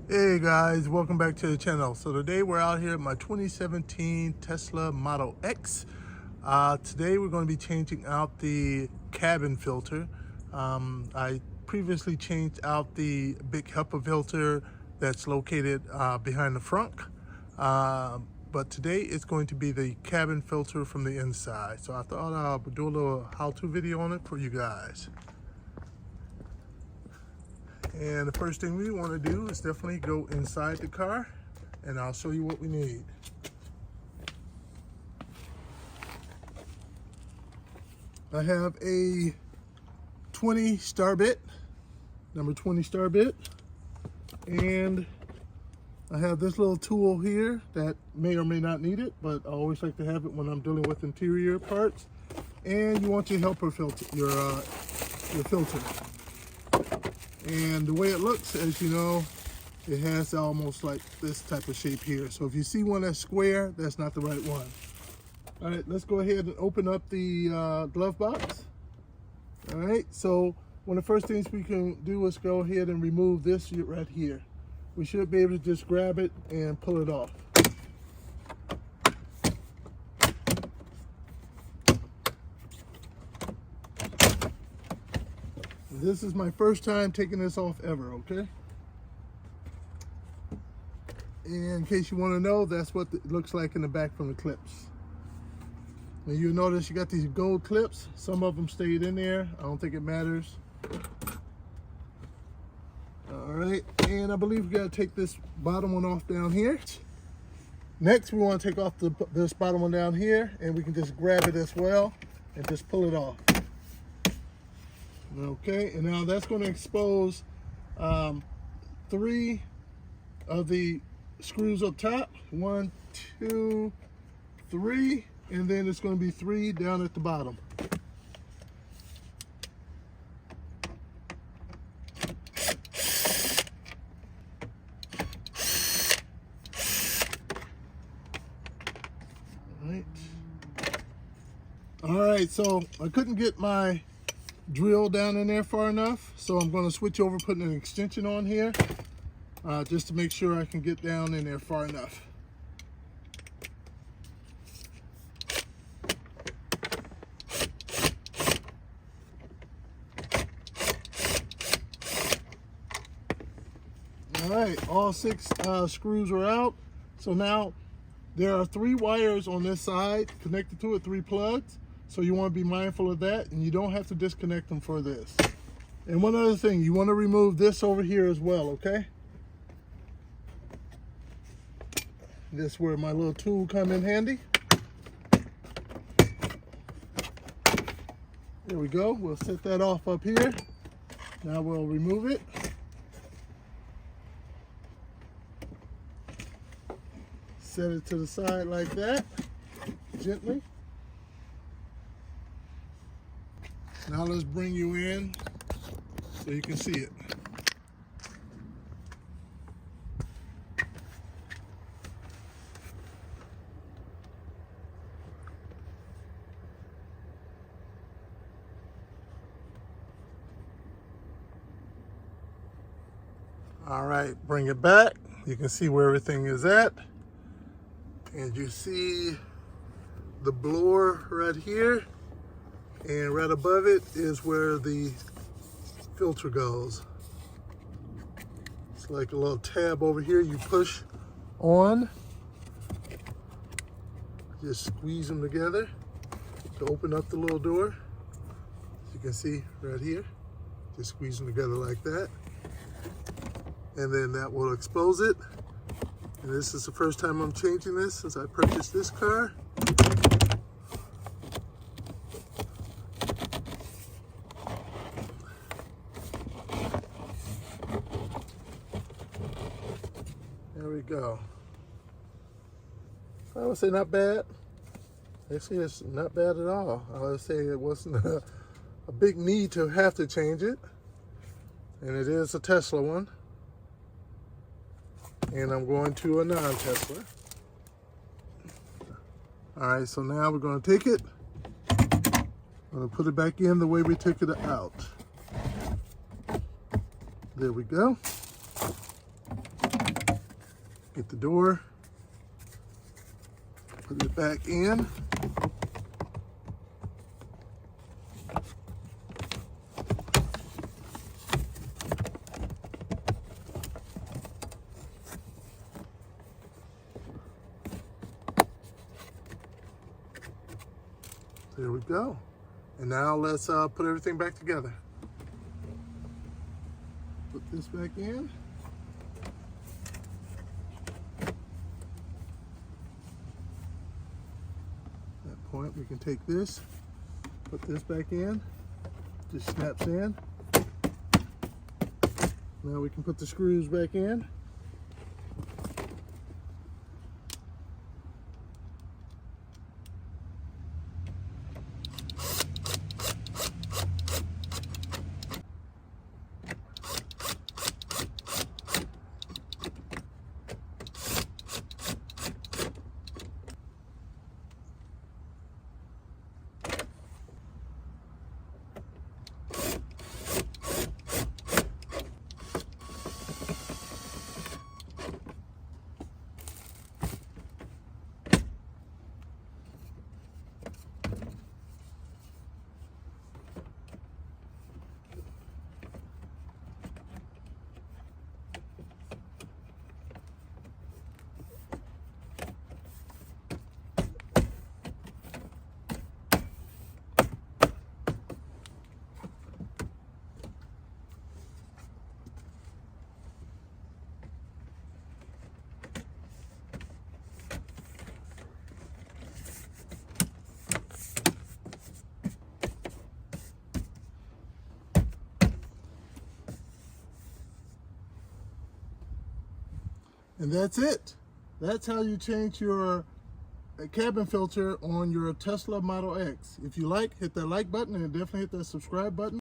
Hey guys, welcome back to the channel. So today we're out here at my 2017 Tesla Model X. Today we're going to be changing out the cabin filter. I previously changed out the big HEPA filter that's located behind the front. But today it's going to be the cabin filter from the inside. So I thought I'll do a little how-to video on it for you guys. And the first thing we want to do is definitely go inside the car, and I'll show you what we need. I have a 20 star bit, number 20 star bit, and I have this little tool here that may or may not need it, but I always like to have it when I'm dealing with interior parts. And you want your helper filter, your filter. And the way it looks, as you know, it has almost like this type of shape here. So if you see one that's square, that's not the right one. All right, let's go ahead and open up the glove box. All right, so one of the first things we can do is go ahead and remove this right here. We should be able to just grab it and pull it off. This is my first time taking this off ever, okay? And in case you want to know, that's what it looks like in the back from the clips. And you notice you got these gold clips. Some of them stayed in there. I don't think it matters. All right, and I believe we got to take this bottom one off down here. Next, we want to take off this bottom one down here, and we can just grab it as well and just pull it off. Okay, and now that's going to expose 3 of the screws up top. 1, 2, 3, and then it's going to be 3 down at the bottom. All right, so I couldn't get my drill down in there far enough, so I'm going to switch over, putting an extension on here just to make sure I can get down in there far enough. All right, all 6 screws are out. So now there are 3 wires on this side connected to it, 3 plugs. So you want to be mindful of that, and you don't have to disconnect them for this. And one other thing, you want to remove this over here as well, okay? This is where my little tool come in handy. There we go. We'll set that off up here. Now we'll remove it. Set it to the side like that, gently. Now let's bring you in so you can see it. All right, bring it back. You can see where everything is at. And you see the blower right here. And right above it is where the filter goes. It's like a little tab over here you push on. Just squeeze them together to open up the little door. As you can see right here. Just squeeze them together like that. And then that will expose it. And this is the first time I'm changing this since I purchased this car. There we go. I would say not bad. Actually, it's not bad at all. I would say it wasn't a big need to have to change it. And it is a Tesla one. And I'm going to a non-Tesla. All right, so now we're going to take it. I'm going to put it back in the way we took it out. There we go. Get the door, put it back in. There we go. And now let's put everything back together. Put this back in. At that point, we can take this, put this back in. Just snaps in. Now we can put the screws back in. And that's it. That's how you change your cabin filter on your Tesla Model X. If you like, hit that like button and definitely hit that subscribe button.